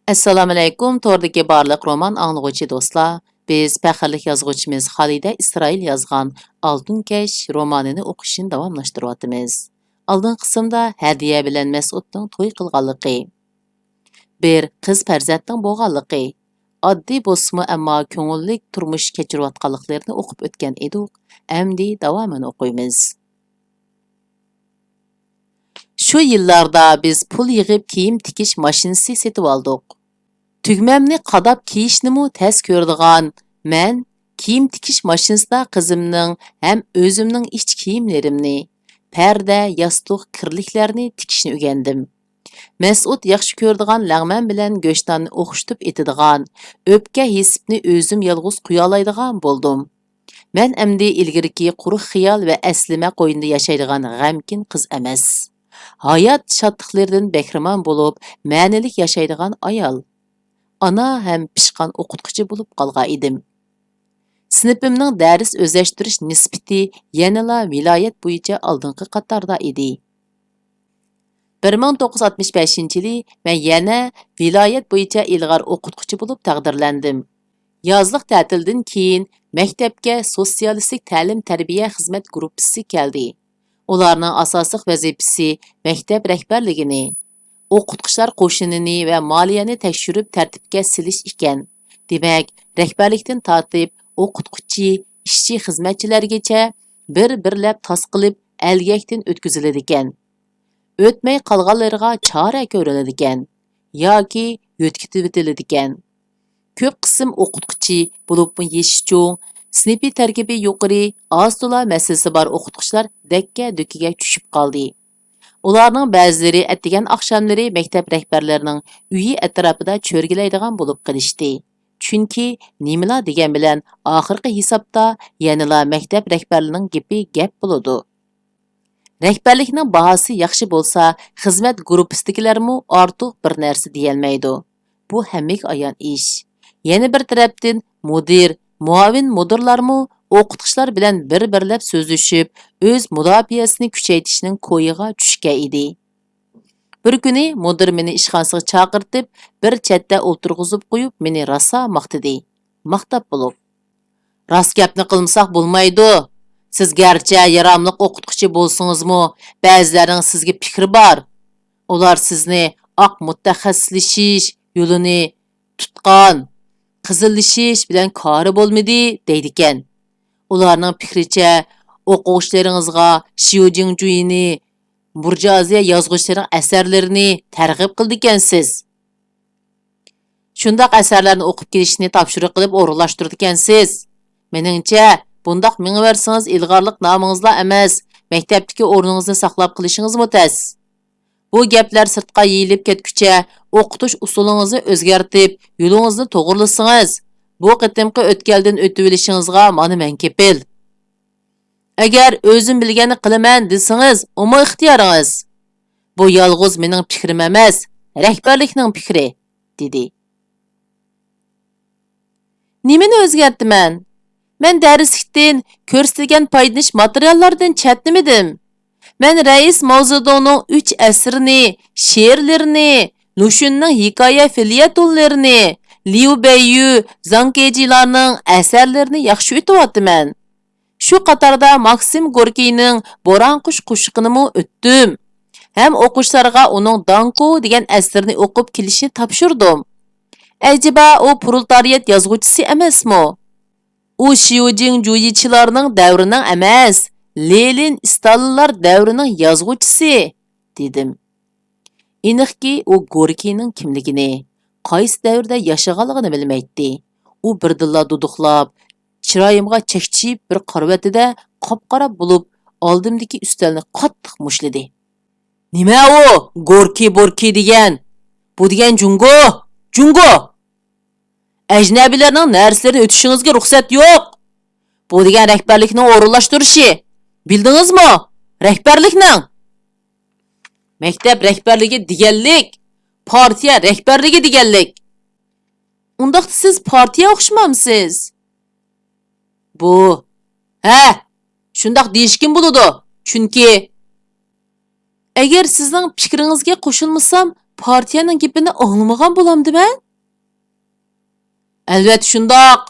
Assalomu alaykum, tordagi barliq roman anglag'uvchi do'stlar. Biz faxrli yozuvchimiz Xolida Isroil yozgan Altun Kesh romanini o'qishni davomlashtiryapmiz. Oldin qismda hadiya bilan Mas'udning to'y qilganligi, bir qiz farzandning bo'lganligi, oddiy bo'lsa ammo ko'ngillik turmush kechirayotganliklarini o'qib o'tgan edik. Endi davomini o'qiymiz. Shu yillarda biz pul yig'ib kiyim tikish mashinasi setib oldik. Tugmamni qadab kiyishnimi tez ko'radigan men kiyim tikish mashinasida qizimning ham o'zimning ich kiyimlarimni, parda, yostiq, kirliklarni tikishni o'rgandim. Mas'ud yaxshi ko'radigan lag'man bilan go'shtonni o'xshitib etadigan, o'pka hisibni o'zim yolg'iz quya oladigan bo'ldim. Men endi ilgirki quruq xiyol va aslima qo'yinda yashaydigan g'amkin qiz emas. Hayot shodliqlaridan bahramon bo'lib, ma'nilik yashaydigan ayol. Ana ham pishqan o'qituvchi bo'lib qolgan edim. Sinfimning dars o'zlashtirish nisbati yanala viloyat bo'yicha oldingi qatorda edi. 1965-yili men yana viloyat bo'yicha ilg'or o'qituvchi bo'lib taqdirlandim. Yozliq ta'tildan keyin maktabga sotsialistik ta'lim-tarbiya xizmat gruppasi keldi. Ularning asosiy vazifasi maktab rahbarligini, o'qituvchilar qo'shinini va moliyani tekshirib tartibga silish ekan. Demak, rahbarlikdan tortib o'qituvchi, ishchi xizmatchilargacha bir-birlab tasqilib algakdan o'tkaziladi ekan. O'tmay qolganlarga chora ko'riladi ekan yoki yo'tkitib etiladi ekan. Ko'p qism o'qituvchi bo'libmi yeshicho'ng, sinfi tarkibi yuqori, oz-to'la masalasi bor o'qituvchilar dakka-dukiga tushib qoldi. Ularning ba'zilari atdigan oqshomlari maktab rahbarlarining uyi atrofida cho'rgilaydigan bo'lib qilishdi. Chunki nimalar degan bilan oxirgi hisobda yanala maktab rahbarlarining gapi gap bo'ladi. Rahbarlikning bahosi yaxshi bo'lsa, xizmat gruppasidagilarmi ortiq bir narsa deyolmaydi. Bu hammaga ayon ish. Yana bir tarafdan mudir, muavin mudirlarmi o'qituvchilar bilan bir-birlab so'zlashib, o'z mudofaasini kuchaytirishning ko'yiga tushgan edi. Bir kuni mudir meni ishxonasiga chaqirtib, bir chetda o'tirg'izib qo'yib, meni rosa maqtadi. Maqtab bo'lib, "Rost gapni qilmasak bo'lmaydi. Siz garchi yaramliq o'qituvchi bo'lsingizmi, ba'zilarning sizga fikri bor. Ular sizni oq mutaxassislashish yo'lini tutgan, qizillashish bilan kori bo'lmadi" deydi ekan. Ularning fikricha o'quvchilaringizga Xiu Jingjuini, burjuaziya yozuvchilarining asarlarini targ'ib qildi ekansiz. Shundoq asarlarni o'qib kelishni topshiriq qilib o'rinlashtirdi ekansiz. Meningcha, bundoq mingiversangiz ilg'orlik nomingizla emas, maktabdagi o'rningizni saqlab qilishingiz mutas. Bu gaplar sirtqa yeyilib ketguncha o'qitish usulingizni o'zgartib, yo'lingizni to'g'rilasangiz, bu qitimqi o'tkaldan o'tib olishingizga mana men kepil. Agar o'zim bilganni qilaman desangiz, umumiy ixtiyoringiz. Bu yolg'iz mening fikrim emas, rahbarlikning fikri, dedi. Nimani o'zgartman? Men darslikdan ko'rsatilgan foydalanish materiallardan chatnimidim. Men rais Mavzudongning 3 asrini, she'rlarini, Lushunning hikoya felyetonlarini, Liu Beiyu, Zhang Kejilarning asarlarini yaxshi o'tyapman. Shu qatorda Maksim Gorkiyning Bo'ronqush qo'shiqini o'tdim. Ham o'quvchilarga uning Danko degan asarini o'qib kelishni topshirdim. Acaba u proletariat yozuvchisi emasmi? U Xiu Jingjuyichilarning davrining emas, Lenin, Stalinlar davrining yozuvchisi, dedim. Aniqki, u Gorkiyning kimligini, qaysi davrda yashaganligini bilmaydi. U birdilla duduqlab, chiroyimga chekchiyib bir qarvatida qop-qora bo'lib, oldimdagi ustalni qattiq mushladi. "Nima u? Gorki degan? Bu degan Jungo? Jungo! Ajnabilarning narsalarni o'tishingizga ruxsat yo'q. Bu degan rahbarlikning o'rinlashtirishi. Bildingizmi? Rahbarlikning. Maktab rahbarligi deganlik, partiya rahbarligi deganlik. Undaqda siz partiya o'xshamamsiz. Bu, shundoq deyishkim bo'ladi. Chunki agar sizning fikringizga qo'shilmasam, partiyaning gapini anglamagan bo'lamdi men? Albatta shundoq.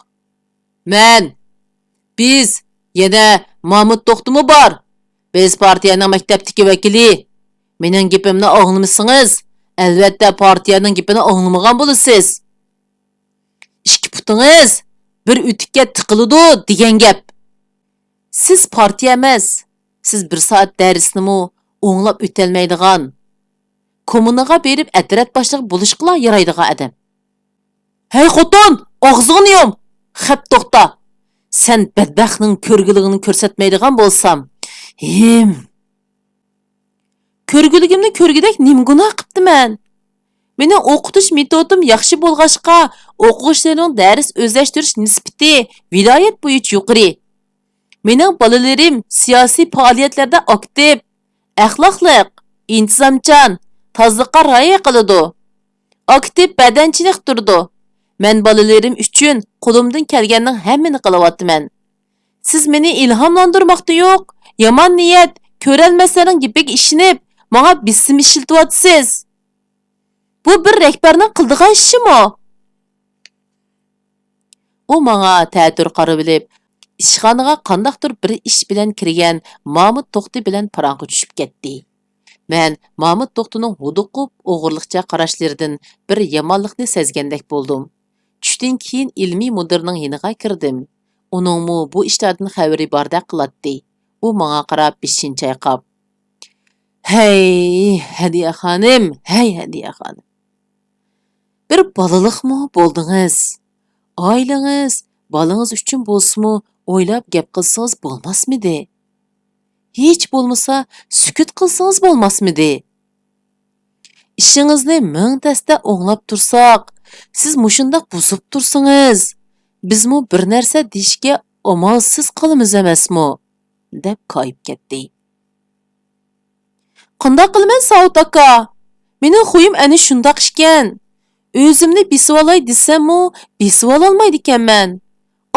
Biz yana Mahmud To'xtimi bor. Biz partiyaning maktabdagi vakili. Mening gapimni anglamasangiz, albatta partiyaning gapini anglamagan bo'lasiz. İki putungiz bir o'tikka tiqiladi degan gap. Siz partiya emas. Siz bir soat darsnimi o'nglab o'tolmaydigan, kommunaga berib atrat boshliq bo'lishqila yaraydigan odam. Hey xotin, og'zingni yom. Xat to'xta. Sen badbaxtning ko'rgiligini ko'rsatmaydigan bo'lsam, ko'rgiligimni ko'rgidek nim gunoh qiptiman. Mening o'qitish metodim yaxshi bo'lg'achqa, o'quvchilarning dars o'zlashtirish nisbati viloyat bo'yicha yuqori. Mening bolalarim siyosiy faoliyatlarda aktiv, axloqli, intizomchan, tozlikqa rioya qiladi. Aktiv badanchilik turdi. Men bolalarim uchun qo'limdan kelganning hammani qilyapman. Siz meni ilhomlantirmoqda yo'q, yomon niyat, ko'rolmaslarning gapiga ishonib, menga bism ishlatyapsiz. Bu bir rahbarning qildigan ishimi? U menga ta'tir qarab bilib, ishxonaga qandaqdir bir ish bilan kirgan Mahmud To'xti bilan paranqqa tushib ketdi. Men Mahmud To'xtining huduqib, o'g'irliqcha qarashlaridan bir yomonlikni sezgandek bo'ldim. Tushdan keyin ilmiy mudirning yiniga kirdim. Uningmi bu ishlardan xabari bordek qiladi. U menga qarab beshini chayqab, "Hey, Hadiya xonim, hey Hadiya xonim. Bir bolalikmi bo'ldingiz? Oilangiz, bolangiz uchun bo'lsa-mu, o'ylab gap qilsangiz bo'lmasmidi? Hech bo'lmasa, sukut qilsangiz bo'lmasmidi? Ishingizni ming tasda o'nglab tursak, siz mushundaq buzib tursangiz, bizmi bir narsa deyishga amalsiz qolamiz emasmi?" deb koyib ketdi. "Qanday qilaman, Saud aka? Mening xo'yim ana shundoq ekan. O'zimni besib olay desam-mu, besib ololmaydi ekanman.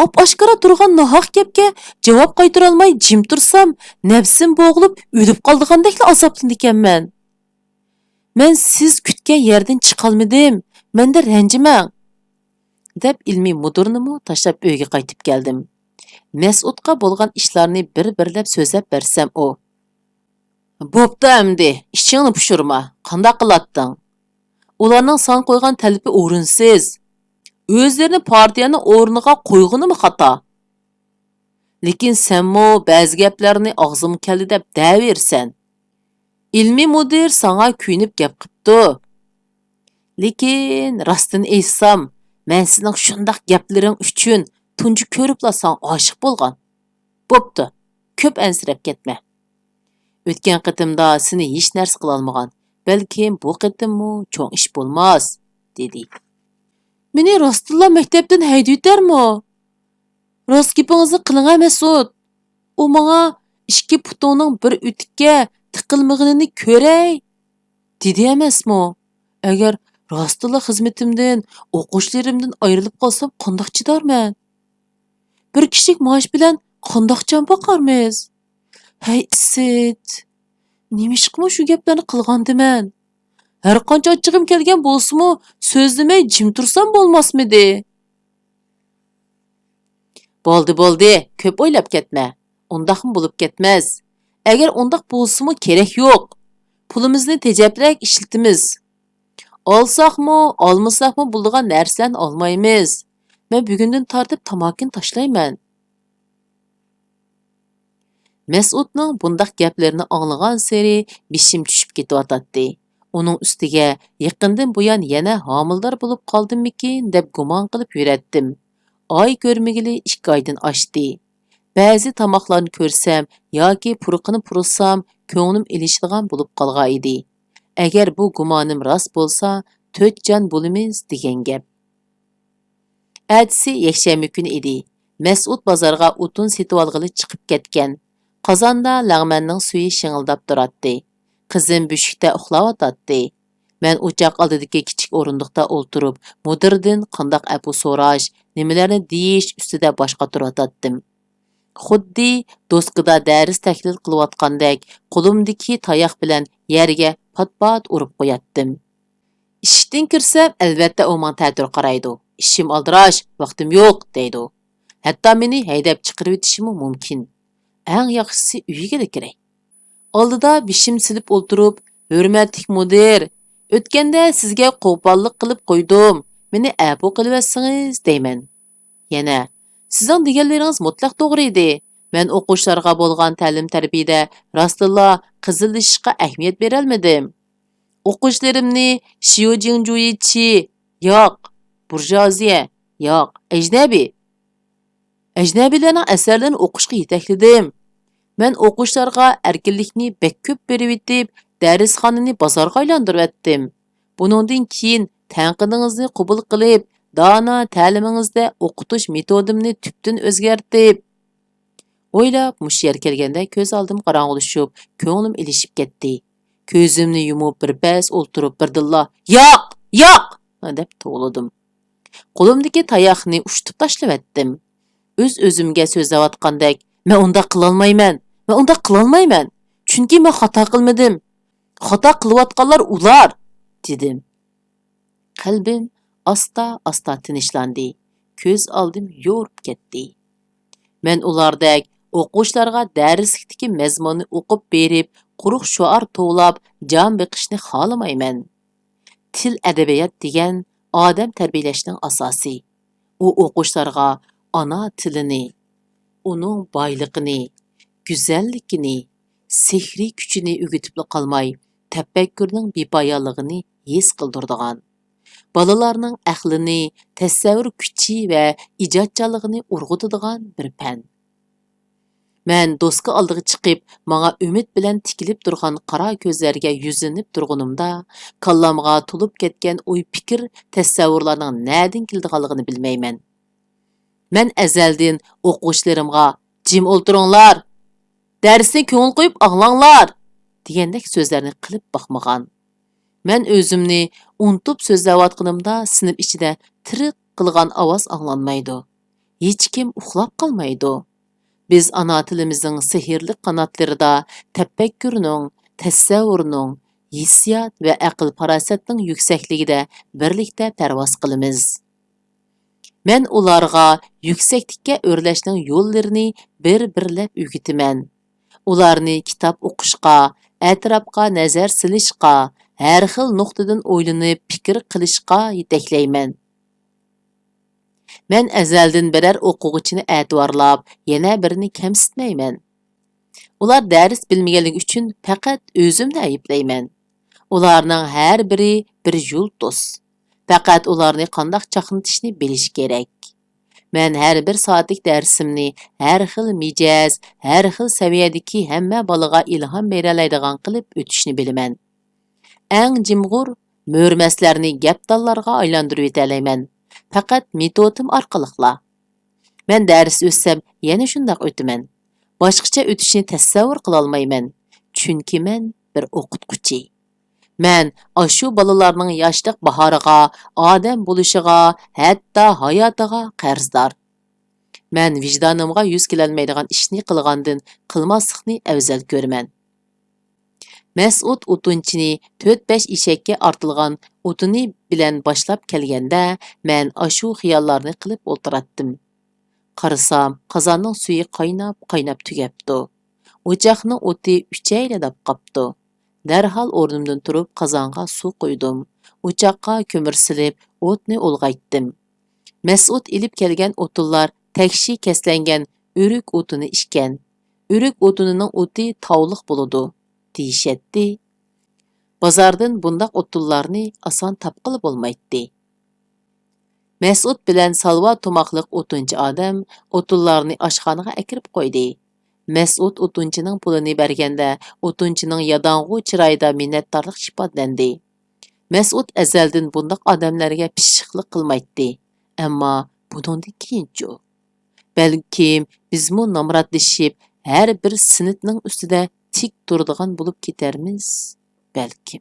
Op-oshkora turgan nohaq gapga javob qaytara olmay jim tursam, nafsim bo'g'ilib o'lib qoldigandek azoblanadi ekanman. Men siz kutgan yerdan chiqolmadim. Menda ranjimang," deb ilmiy mudirnimi tashlab uyga qaytib keldim. Mas'udga bo'lgan ishlarni bir-birlab so'zlab bersam u, "Bo'pti endi, ishingni pushurma. Qanday qilatding? Ularning san qo'ygan talabi o'rinsiz. O'zlarini partiyaning o'rniga qo'ygunimi xato. Lekin senmi ba'zi gaplarni og'zim keldi deb daversan. Ilmiy mudir sana kuyinib gap qipti. Lekin rostini aytsam, men sening shundoq gaplaring uchun tunji ko'ribla san oshiq bo'lgan. Bo'pti, ko'p ansirab ketma. O'tgan qitimda seni hech narsa qila olmagan. Balkim bu qitimmi cho'ng ish bo'lmas," dedi. "Meni rostilla maktabdan haydaytarmi? Rost gapingizni qiling, Mas'ud. U menga 2 putoning bir o'tikka tiqilmag'inini ko'ray, dedi emasmi? Agar rostilla xizmatimdan, o'qishlarimdan ayrilib qolsam, qandoq chidorman? Bir kishilik maosh bilan qandoq jon boqarmiz? Hey, Sid, nimishqmi shu gaplarni qilgandiman? Har qancha ochig'im kelgan bo'lsa-mu, so'zlamay jim tursam bo'lmasmidi?" Bo'ldi, ko'p o'ylab ketma. Undaqmi bo'lib ketmaz. Agar undaq bo'lsa-mu kerak yo'q. Pulimizni tejablak ishlatimiz. Olsaqmi, olmasaqmi bo'ladigan narsalarni olmaymiz. Men bugundan tortib tamakini tashlayman. Mas'udning bundaq gaplarini anglagan seri beshim tushib ketyotdi. Uning ustiga yaqindan buyon yana homildor bo'lib qoldimmikin deb gumon qilib yuratdim. Oy ko'rmagili 2 oydan oshdi. Ba'zi tomoqlarni ko'rsam yoki purqini pursam, ko'nglim ilishadigan bo'lib qolgan edi. Agar bu gumonim rost bo'lsa, 4 jon bo'lamiz degan gap. Atsi yakshanba kuni edi. Mas'ud bozorga o'tin setib olg'ili chiqib ketgan. Qozonda lag'manning suyi shingildab turadi. Qizim bushukda uxlayotdi. Men o'choq oldidagi kichik o'rindiqda o'ltirib, mudirdan qandoq apu so'rash, nimalarni deyish ustida boshqa turotdim. Xuddi doskada dars tahlil qilayotgandek, qo'limdagi tayoq bilan yerga pat-pat urib qo'yatdim. İşten kirsem, albatta u manga ta'tir qaraydi. İşim aldirash, vaqtim yo'q, deydi. Hatto meni haydab chiqarib o'tishimi mumkin. Eng yaxshisi uyiga kiray. Oldida bishim silib o'ltirib, hurmatli mudir, o'tganda sizga qo'pollik qilib qo'ydim. Meni afu qilibsiz deyman. Yana, sizning deganlaringiz mutlaq to'g'ri edi. Men o'quvchilarga bo'lgan ta'lim-tarbiyada rostilla qizilishishga ahamiyat berolmadim. O'quvchilarimni Xiu Jingjuyichi, yo'q, burjuaziya, yo'q, ajnabiy. Ajnabilarning asarlarini o'qishga yetakladim. Men o'quvchilarga erkinlikni bek ko'p berib etib, darsxonani bozorga aylantirib etdim. Buningdan keyin tanqidingizni qabul qilib, dono ta'limingizda o'qitish metodimni tubdan o'zgartib. O'ylab, mush yer kelganda ko'z oldim qorong'ulashib, ko'nglim ilishib ketdi. Ko'zimni yumib bir bas o'ltirib birdilla, "Yo'q, yo'q!" deb to'g'ladim. Qo'limdagi tayoqni ushtib tashlab etdim. O'z-o'zimga so'zlayotgandek, "Men unda qila olmayman. Men unda qila olmayman. Chunki men xato qilmadim. Xato qilayotganlar ular", dedim. Qalbim asta-asta tinishlandi. Ko'z oldim yo'rib ketdi. Men ulardek o'quvchilarga darslikdagi mazmunni o'qib berib, quruq shuar to'lab, jon beqishni xolamayman. Til adabiyot degan odam tarbiyalashning asosi. U o'quvchilarga ana tilini, uning boyligini, go'zalligini, sehriy kuchini o'rgatib qolmay, tafakkurning bepoyoligini his qildiradigan. Balalarning aqlini, tasavvur kuchi va ijodchanligini urg'utadigan bir fan. Men do'stga oldiga chiqib, menga umid bilan tikilib turgan qora ko'zlarga yuzinib turganimda, kallamga to'lib ketgan o'y fikr, tasavvurlarning na'dan keldiganligini bilmayman. Men azaldan o'quvchilarimga "Jim o'ltiringlar, darsni ko'ngil qo'yib anglanglar" degandek so'zlarni qilib boqmagan. Men o'zimni unutib so'zlayotganimda sinf ichida tiriq qilgan ovoz anglanmaydi. Hech kim uxlab qolmaydi. Biz ana tilimizning sehrli qanotlarida tafakkurning, tasavvurning, hissiyot va aql farosatning yuksakligida birlikda parvoz qilamiz. Men ularga yuksaklikka o'rlashning yo'llarini bir-birlab o'rgataman. Ularni kitob o'qishga, atrofga nazar silishga, har xil nuqtadan o'ylanib fikr qilishga yetaklayman. Men azaldan biror o'quvchini e'tiborlab, yana birini kamsitmayman. Ular dars bilmaganligi uchun faqat o'zimni ayblayman. Ularning har biri bir yulduz. Faqat ularni qanday chaqnatishni bilish kerak. Men har bir soatlik darsimni har xil mijoz, har xil saviyadagi hamma bolaga ilhom bera oladigan qilib o'tishni bilaman. Eng jimg'ur mo'rmaslarni gapdonlarga aylantirib etalayman. Faqat metodim orqaliqla. Men dars o'tsam, yana shundoq o'taman. Boshqacha o'tishni tasavvur qila olmayman. Chunki men bir o'qituvchi. Men ashu bolalarning yoshlik bahoriga, odam bo'lishiga, hatto hayotiga qarzdor. Men vijdonimga yuz kelolmaydigan ishni qilgandan qilmaslikni afzal ko'raman. Mas'ud o'tunchini 4-5 eshakka ortilgan o'tini bilan boshlab kelganda, men ashu xiyollarni qilib o'tiratdim. Qarasam, qozonning suvi qaynab tugabdi. O'choqning o'ti uchayladab qopdi. Darhol o'rnimdan turib qozonga suv qo'ydim. O'choqqa ko'mir silib, o'tni ulg'aytdim. Mas'ud ilib kelgan o'tinlar takshi keslangan o'rik o'tini ishkan. O'rik o'tinining o'ti tavliq bo'ladi, deyishatdi. Bozordan bundaq o'tinlarni oson topqili bo'lmaydi. Mas'ud bilan salva tomoqliq o'tinchi odam o'tinlarni oshxonaga akirib qo'ydi. Mas'ud o'tinchining pulini berganda, o'tinchining yadong'u chiroyida minnatdorlik ifodalandi. Mas'ud azaldan bundaq odamlarga pishiqlik qilmaydi. Ammo bundan keyinchi balkim bizmu nomrodlashib, har bir sinfning ustida tik turadigan bo'lib ketarmiz, balkim.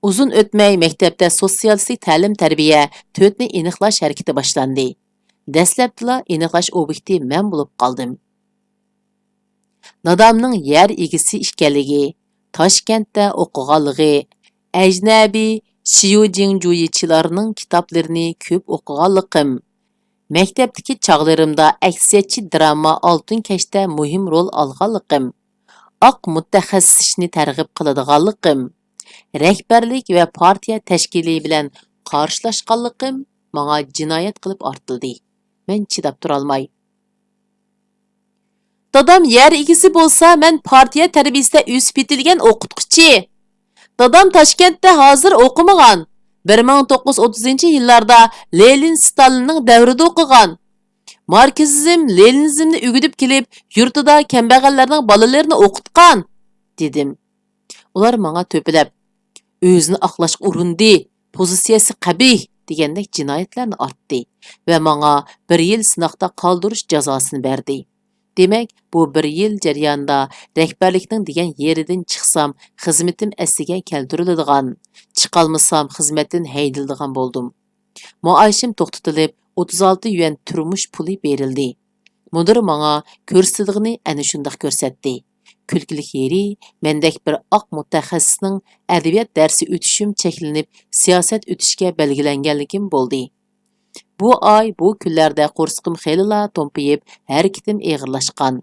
Uzun o'tmay maktabda sotsialistik ta'lim-tarbiya 4ni aniqlash harakati boshlandi. Dastlabda aniqlash obyekti men bo'lib qoldim. Dadamning yer egisi ekanligi, Toshkentda o'qiganligi, ajnabiy Shiyu Jingjuyichilarning kitoblarini ko'p o'qiganligim, maktabdagi chog'larimda aksiyatchi drama Oltin kashda muhim rol olganligim, oq mutaxassisni targ'ib qiladiganligim, rahbarlik va partiya tashkili bilan qarshilashganligim menga jinoyat qilib ortildi. Men chidab turolmay. Dadam yer egisi bo'lsa, men partiya tarbiyasida o'sib yetilgan o'qituvchi. Dadam Toshkentda hozir o'qimagan. 1930-yillarda Lenin Stalinning davrida o'qigan. Marksizm, Leninizmni o'gidib kelib, yurtida kambag'allarning bolalarini o'qitgan, dedim. Ular menga to'pilab, o'zini oqlashga urindi, pozitsiyasi qabih degandek jinoyatlarni ortdi va menga 1 yil sinoqda qoldirish jazosini berdi. Demak, bu 1 yil jarayonida rahbarlikning degan yeridan chiqsam, xizmatim asliga keltiriladigan, chiqolmasam xizmatdan haydiladigan bo'ldim. Maoshim to'xtatilib, 36 yuan turmush puli berildi. Mudir menga ko'rsatdig'ini ana shundoq ko'rsatdi. Kulkilik yeri, mendek bir oq mutaxassisning adabiyot darsi o'tishim cheklanib, siyosat o'tishga belgilanganligim bo'ldi. Bu oy, bu kunlarda qo'rsqim xeylilar to'mpayib, harakatim og'irlashgan.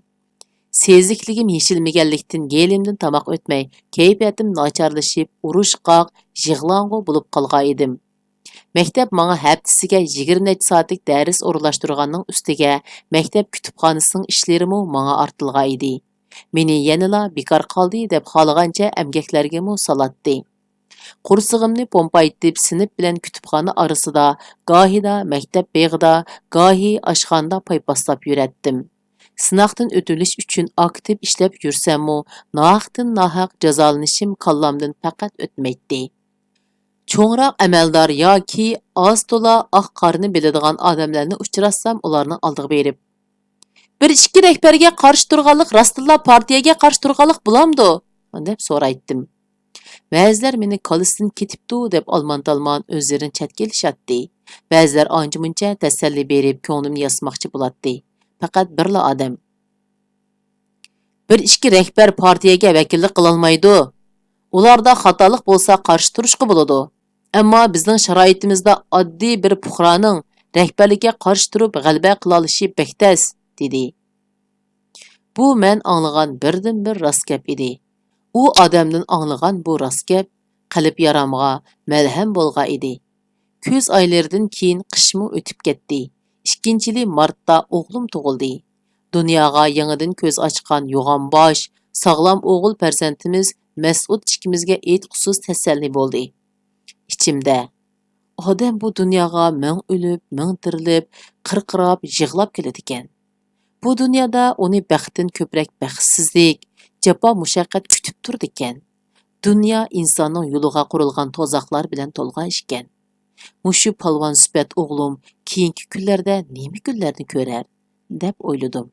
Sezikligim yeshilmaganlikdan gelimdan tomoq o'tmay, kayfiyatim nacharlashib, urushqoq, yig'lang'u bo'lib qolgan edim. Maktab menga haftasiga 20 necha soatlik dars o'rinlashtirganning ustiga maktab kutubxonasining ishlarimi menga ortilgan edi. Meni yanala bekor qoldi deb xohlagancha emgaklarga mu salatdi. Qursig'imni pompaytib sinib bilan kutubxona orasida, gohida maktab beg'ida, gohi oshxonada paypaslab yuratdim. Sinoqdan o'tilish uchun aktiv ishlab yursammu, nohaqdan nohaq jazolanishim kallamdan faqat o'tmaydi. Cho'ngroq amaldor yoki oz to'la oq qorni biladigan odamlarni uchratsam, ularni oldiga berib, bir ikki rahbarga qarshi turganlik rostilla partiyaga qarshi turganlik bo'lamdi, deb so'raytdim. Ba'zilar meni kolisidan ketibdi deb olmon-talmon o'zlarini chatga ilishatdi. Ba'zilar ancha-muncha tasalli berib, ko'nglimni yasmoqchi bo'ladi. Faqat birla odam. Bir ikki rahbar partiyaga vakillik qila olmaydi. Ularda xatolik bo'lsa qarshi turishga bo'ladi. Ammo bizning sharoitimizda oddiy bir fuqaroning rahbarlikka qarshi turib g'alaba qila olishi bektas, dedi. Bu men anglagan birdan-bir rost gap edi. U odamdan anglagan bu rost gap qalb yaramga malham bo'lgan edi. Kuz oylaridan keyin qishmi o'tib ketdi. 2-martda o'g'lim tug'ildi. Dunyoga yangidan ko'z ochgan yo'g'on bosh, sog'lom o'g'il farzandimiz Mas'ud ikkimizga aytqusiz tasalli bo'ldi. Ichimda odam bu dunyoga ming o'lib, ming tirilib, qirqirab, yig'lab keladi ekan. Bu dunyoda uni baxtdan ko'proq baxtsizlik, jafo mushaqqat kutib turdi ekan. Dunyo insonning yo'liga qurilgan to'zoqlar bilan to'lgan ekan. Mushu palvon sifat o'g'lim keyingi kunlarda nima kunlarni ko'rar, deb o'yladim.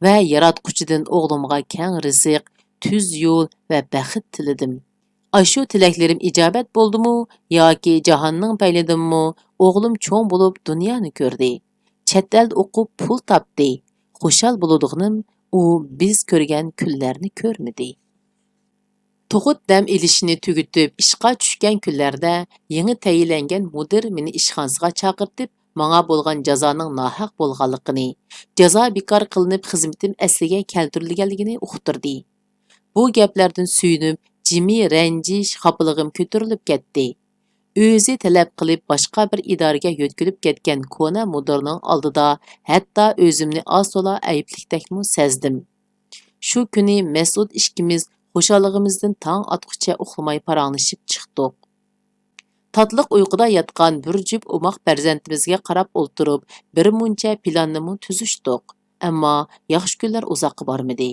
Va yaratquchidan o'g'limga keng rizq, tuz yo'l va baxt tiladim. Ashu tilaklarim ijobat bo'ldimi yoki jahonning paylidimmi, o'g'lim cho'ng bo'lib dunyoni ko'rdi. Chet elda o'qib pul topdi. Xushal bo'ladiganim u biz ko'rgan kunlarni ko'rmadi. To'g'ut dam ilishini tugutib ishga tushgan kunlarda yangi tayinlangan mudir meni ishxonasiga chaqirtib, menga bo'lgan jazoning nohaq bo'lganligini, jazo bekor qilinib xizmatim asliga keltirilganligini uqtirdi. Bu gaplardan suyunib, jimi ranjish, xafalig'im ko'tarilib ketdi. O'zi talab qilib boshqa bir idoraga yo'tkilib ketgan kona mudirning oldida hatto o'zimni oz-to'la ayblikdakmi sezdim. Shu kuni Mas'ud ikkimiz xo'shallig'imizdan tong otqucha uxlamay paranglashib chiqdik. Tatliq uyquda yotgan bir jup umoq farzandimizga qarab o'ltirib, bir muncha planni tuzishdik. Ammo yaxshi kunlar uzoqqa bormadi.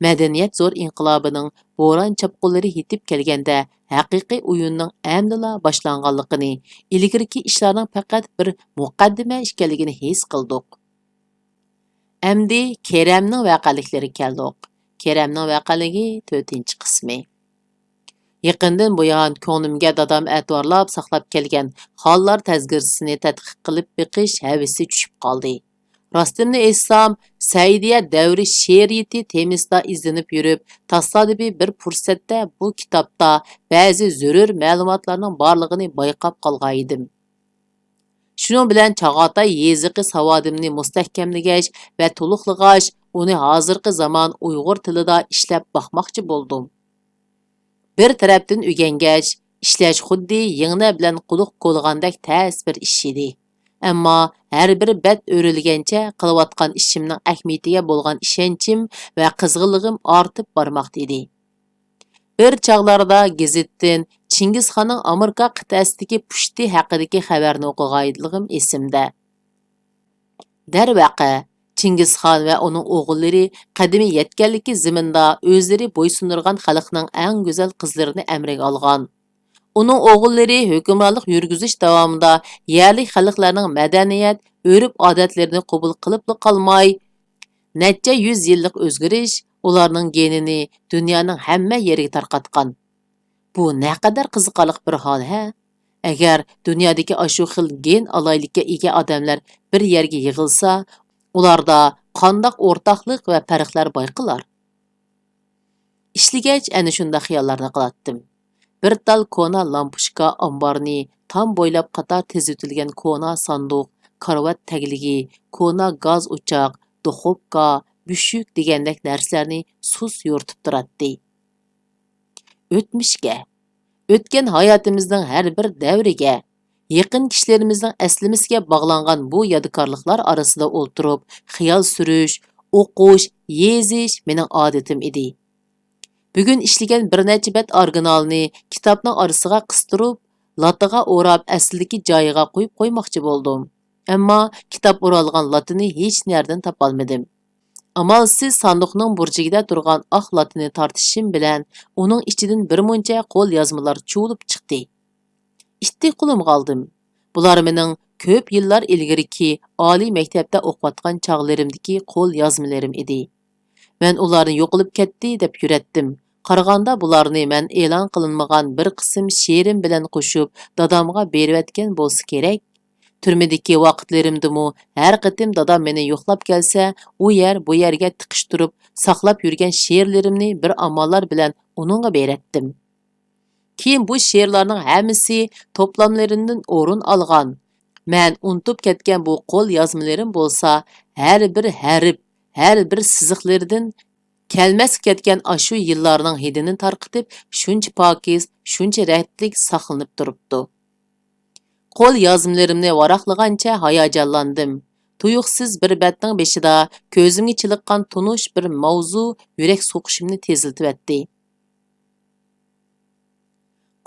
Madaniyat zo'r inqilobining bo'ron chapqunlari yetib kelganda haqiqiy o'yinning amdila boshlanganligini, ilgirki ishlarning faqat bir muqaddima ekanligini his qildik. Endi Keremning voqealiklari keldik. Keremning voqealigi 4-qismi. Yaqindan buyon ko'nglimga dadam e'tiborlab saqlab kelgan hollar tazkirasini tadqiq qilib beqish havisi tushib qoldi. Rostimni aytsam, Saidiya davri she'riyati temisida izlanib yurib, tasodifiy bir fursatda bu kitobda ba'zi zarur ma'lumotlarning borlig'ini bayqab qolgan edim. Shuning bilan Chag'atay yeziqi savodimni mustahkamlagash va to'liqlag'ash, uni hozirgi zamon Uyg'ur tilida ishlab boqmoqchi bo'ldim. Bir tarafdan o'rgangach, ishlash xuddi yig'na bilan quduq qo'lgandek tez bir ish edi. Ammo har bir bat o'rilgancha qilayotgan ishimning ahamiyatiga bo'lgan ishonchim va qizg'inligim ortib bormoqda edi. Bir chog'larda gazetdan Chingizxonning Amerika qit'asidagi pushti haqidagi xabarni o'qiganligim esimda. Darvaqa, Chingizxon va uning o'g'illari qadimi yetganligi zaminda o'zlari bo'ysundirgan xalqning eng go'zal qizlarini amriga olgan. Uning o'g'illari hukmronlik yurgizish davomida yerli xalqlarning madaniyat, urf-odatlarini qabul qilib qolmay, necha 100 yillik o'zgarish ularning genini dunyoning hamma yeriga tarqatgan. Bu naqadar qiziqarli bir hol, ha? Agar dunyodagi ashu xil gen alaylikka ega odamlar bir yerga yig'ilsa, ularda qandoq o'rtoqlik va farqlar bayqilar. Ishlagach ana shunda xiyollarni qilatdim. Bir tal kona lampushka ambarni, tam bo'ylab qator tezitilgan kona sanduq, karvat tagligi, kona gaz o'choq, duxovka, bushuk degandek narsalarni sus yo'rtib turadi. O'tmishga, o'tgan hayotimizning har bir davriga, yaqin kishilarimizning aslimizga bog'langan bu yodgorliklar orasida o'ltirib, xiyol surish, o'qish, yezish mening odatim edi. Bugun ishlagan bir necha bet originalni kitobning orasiga qistirib, latiga o'rab aslidagi joyiga qo'yib qo'ymoqchi bo'ldim. Ammo kitob o'ralgan latini hech nerdan topolmadim. Amalsiz sanduqning burchagida turgan oq latini tortishim bilan uning ichidan bir muncha qo'l yozmalar chuvilib chiqdi. Itti qo'limga oldim. Bular mening ko'p yillar ilgariki oliy maktabda o'qiyotgan chog'larimdagi qo'l yozmalarim edi. Men ularni yo'qolib ketdi deb yuratdim. Qaraganda bularni men e'lon qilinmagan bir qism she'rim bilan qo'shib dadamga berayotgan bo'lsa kerak. Turmadagi vaqtlarimdimi har qatim dadam meni yo'qlab kelsa, u yer bu yerga tiqishtirib saqlab yurgan she'rlarimni bir amallar bilan uningga beratdim. Keyin bu she'rlarning hammasi to'plamlaridan o'rin olgan. Men unutib ketgan bu qo'l yozmalarim bo'lsa, har bir harf, har bir siziqlardan kelmas ketgan ashu yillarning hidini tarqitib, shuncha pokiz, shuncha rangli saqlanib turibdi. Qo'l yozmalarimni varaqlagancha hayajonlandim. Tuyuqsiz bir betning beshida ko'zimga chiliqqan tunush bir mavzu yurak so'qishimni teziltib etdi.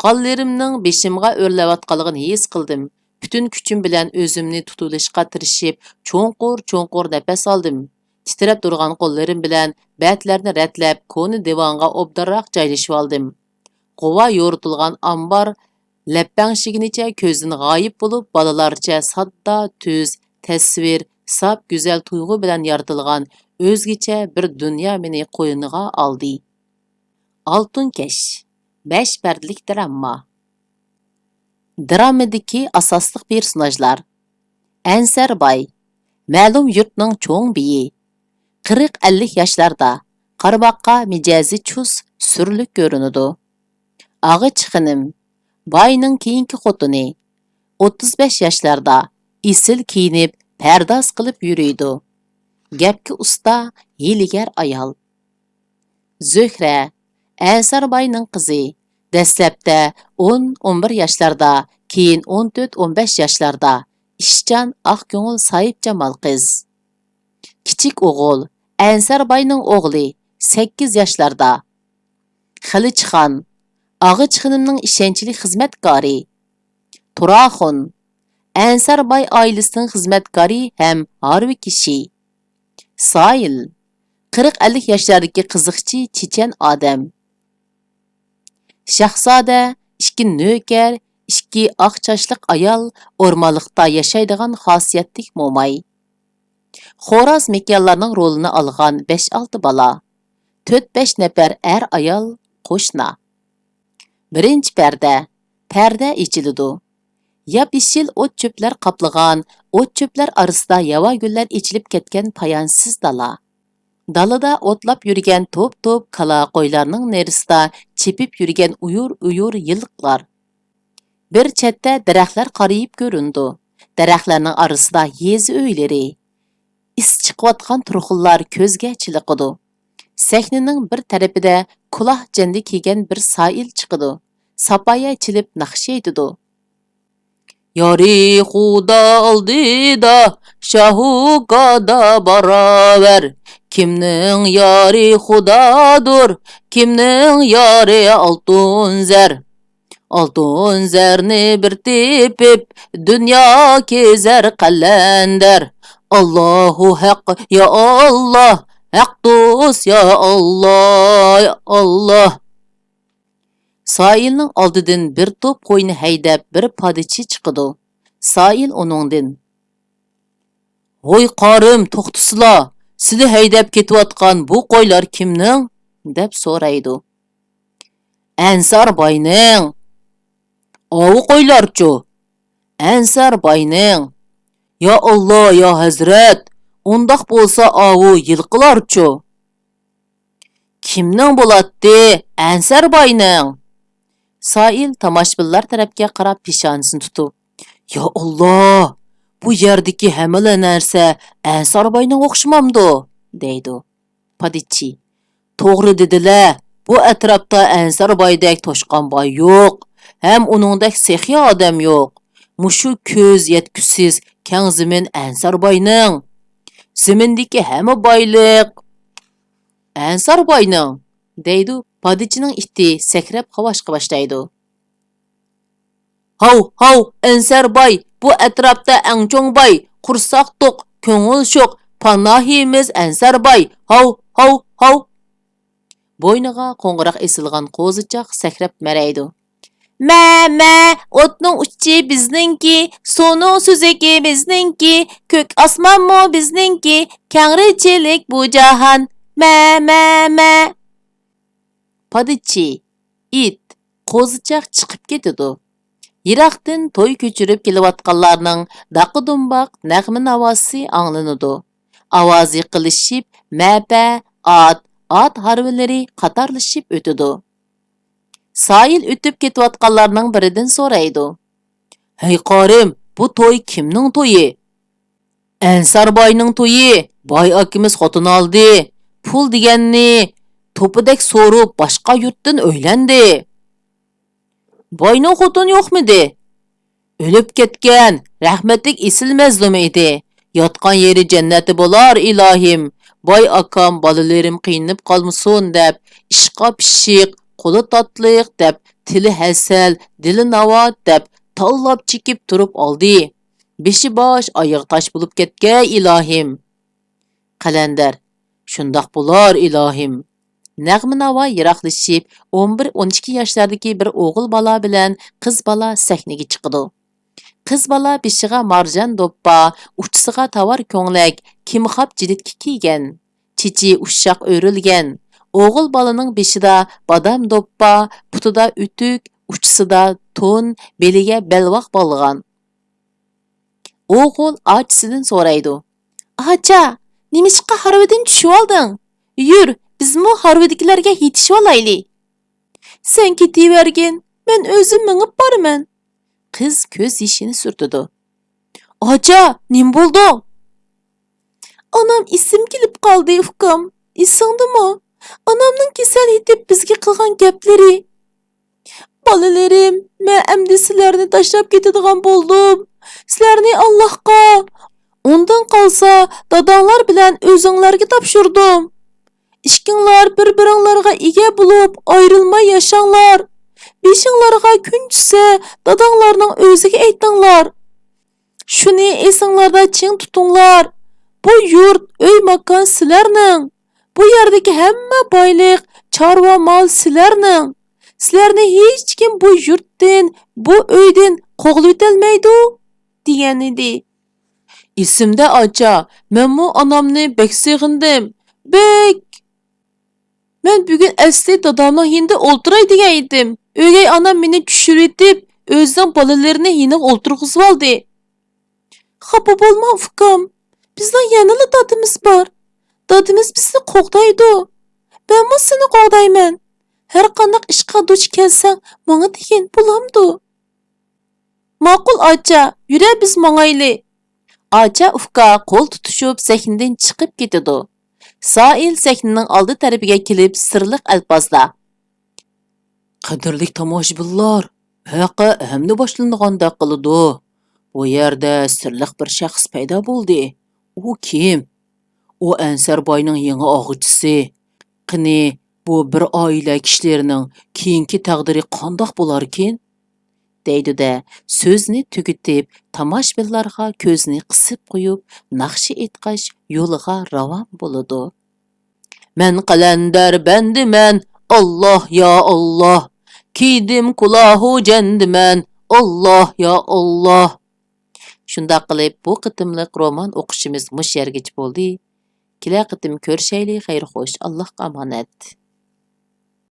Qonlarimning beshimga o'rlayotganligini his qildim. Bütün kuchim bilan o'zimni tutulishga tirishib, cho'nqur nafas oldim. Titrab turgan qo'llarim bilan batlarni ratlab, koni divonga obdarroq joylashib oldim. Quva yo'ritilgan ambar lappangshiginicha ko'zdan g'oyib bo'lib, bolalarcha sodda, tuz, tasvir, sap go'zal tuyg'u bilan yoritilgan o'zgacha bir dunyo meni qo'yniga oldi. Oltunkash 5 pardlik drama. Dramadagi asosli personajlar: Ansarbay, ma'lum yurtning cho'ng biyi, 40-50 yoshlarda, qarboqqa mijozi chus, surlik ko'rinadi. Og'ich xinim, boyning keyingi xotini, 35 yoshlarda, isil kiyinib, pardoz qilib yuriydi. Gapki usta, hiyligar ayol. Zuhra, Ansarbayning qizi, dastlabda 10-11 yoshlarda, keyin 14-15 yoshlarda, ishchan, oq ko'ngil soyib jamol qiz. Kichik o'g'il, Ansarbayning o'g'li, 8 yoshlarda. Xilichxon, Og'ichxonimning ishonchli xizmatkori. Turaxon, Ansarbay oilasining xizmatkori ham harbiy kishi. Soil, 40-50 yoshlardagi qiziqchi chechan odam. Shahzoda, 2 nökər, 2 oq chochliq ayol o'rmonlikda yashaydigan xosiyatlik mo'may. Xo'roz mekanlarning rolini olgan 5-6 bola, 4-5 nafar ayol qo'shna. Birinchi parda ichiladi. Yap-yeshil o't-cho'plar qaplagan, o't-cho'plar orasida yava gullar echilib ketgan poyansiz dala. Dalada otlab yurgan top-top kala qo'ylarning nerisida chepib yurgan uyur-uyur yilqilar. Bir chetda daraxtlar qarayib ko'rindi. Daraxtlarning orasida yezi uylari. Is chiqayotgan turxullar ko'zga chiliqidi. Sahnaning bir tarafida kuloh jandi kiygan bir soil chiqidi. Sapaya chilib naqsh aytidi. Yari xuda oldida shahu qada baravar. Kimning yari xudadur, kimning yari altun zar. Altun zarni bir tepib, dünya kezer qallandar. Allahu haq ya Allah, haq do'st ya Allah, ya Allah. Sailning oldidan bir to'p qo'yni haydab bir podichi chiqidi. Sail uningdan: "Voy qorim, to'xtasizlar. Sizni haydab ketayotgan bu qo'ylar kimning?" deb so'raydi. "Ansar boyning." "Ovu qo'ylarchu?" "Ansar boyning." "Ya Allah, ya Hazrat, undaq bo'lsa ovu yilqilarchu?" "Kimning bo'ladi? Ansar boyning." Sail tomoshabinlar tarafga qarab peshonasini tutib: "Ya Allah, bu yerdagi hamma narsa Ansar boyning o'xshamamdi?" deydi. Podichi: "To'g'ri dedilar. Bu atrofda Ansar boydek toshqon boy yo'q. Ham uningdek sexiy odam yo'q. Mushu ko'z yetkusiz keng zamin Ansar boyning. Zimindagi hamma boylik Ansar boyning", deydi. Podichining iti sakrab qavashqa boshlaydi. "Hav, hav, Ansar boy, bu atrofda eng cho'ng boy, qursoq to'q, ko'ngil sho'q, panohimiz Ansar boy. Hav, hav, hav." Bo'yniga qo'ng'iroq esilgan qo'zichoq sakrab maraydi. "Ma, o'tning uchi bizningki, suvning suzigi bizningki, ko'k osmonmi bizningki, kangrichilik bu jahon. Ma." Podichi, it, qo'zichoq chiqib ketadi. Yiroqdan to'y ko'chirib kelayotganlarning daqi-dumbaq nag'ma navosi anglanadi. Ovoz yiqilishib, mapa, ot harvilari qatorlashib o'tadi. Sail o'tib ketayotganlarning biridan so'raydi: "Hey qorim, bu to'y kimning to'yi?" "Ansar boyning to'yi. Boy akamiz xotin oldi. Pul deganni to'pidek so'rib boshqa yurtdan o'ylandi." "Boyning xotin yo'qmidi?" "O'lib ketgan, rahmatlik esil mazlum edi. Yotgan yeri jannati bo'lar ilohim. Boy akam bolalarim qiynab qolmasin deb, ishqa pishiq, qo'li totliq deb, tili hasal, dili navot deb tanlab chekib turib oldi. Beshi bosh, oyog'i tosh bo'lib ketgan ilohim." Qalandar: "Shundoq bo'lar ilohim." Nag'ma navo yiroqlashib, 11-12 yoshlardagi bir o'g'il bola bilan qiz bola sahnaga chiqdi. Qiz bola beshiga marjon do'ppa, uchisiga tovar ko'nglak, kimxob jilitki kiygan, chichi ushshoq o'rilgan. O'g'il bolaning beshida badam do'ppa, putida utuk, uchisida to'n, beliga belvoq bo'lgan. O'g'il ochisidan so'raydi: "Acha, nimishqa harvidan tushib olding? Yur, bizmi harvidagilarga yetishib olayli." "Sen ketavergin, men o'zim minib boraman." Qiz ko'z yishini surtidi. "Acha, nim bo'ldi?" "Onam esim kelib qoldi, ukam. Esingdimi? Onamning kasal yetib bizga qilgan gaplari. Bolalarim, men endi sizlarni tashlab ketadigan bo'ldim. Sizlarni Allohga, undan qolsa dadanglar bilan o'zinglarga topshirdim. Ishkinglar bir-biringlarga ega bo'lib, ayrilmay yashanglar. Beshinglarga kun tushsa, dadanglarning o'ziga aytinglar. Shuni esinglarda ching tutinglar. Bu yurt, uy makon sizlarning. Bu yerdagi hamma boylik, chorva mol sizlarning. Sizlarni hech kim bu yurtdan, bu uydan qo'g'lib o'tolmaydi" degan edi. "Esimda acha, menmu onamni bek sig'indim. Bek. Men bugun asli dadamning yonida o'ltiray degan edim. O'gay onam meni tushirib, o'zining bolalarini yiniq o'ltirg'izib oldi. Xafa bo'lma ukam. Bizning yanada dadimiz bor. Dadimiz bizni qo'g'daydi. Menmi seni qo'g'dayman. Har qanday ishqa duch kelsang, menga degan bo'lamdi. Ma'qul acha, yura biz mangayli. Acha ufka qo'l tutishib sahnadan chiqib ketadi. Sail sahnaning oldi tarafiga kelib sirliq alpozda: Qadrli tomoshabinlar, haqa hamda boshlanaganda qiladi. Bu yerda sirliq bir shaxs paydo bo'ldi. U kim? U Ansar boyning yangi og'uchisi. Qani bu bir oila kishilarining keyingi taqdiri qandoq bo'larkin? deydi-da, so'zni tugitib, tomoshabinlarga ko'zni qisib qo'yib, naqshi etqash yo'liga ravon bo'ladi. Men qalandar bandiman, Alloh ya Alloh. Kiydim kulahu jandiman, Alloh ya Alloh. Shunday qilib, bu qitimliq roman o'qishimiz mush yergacha bo'ldi. Kelar qitim ko'rishaylik, xayr xo'sh, Allohga omonat.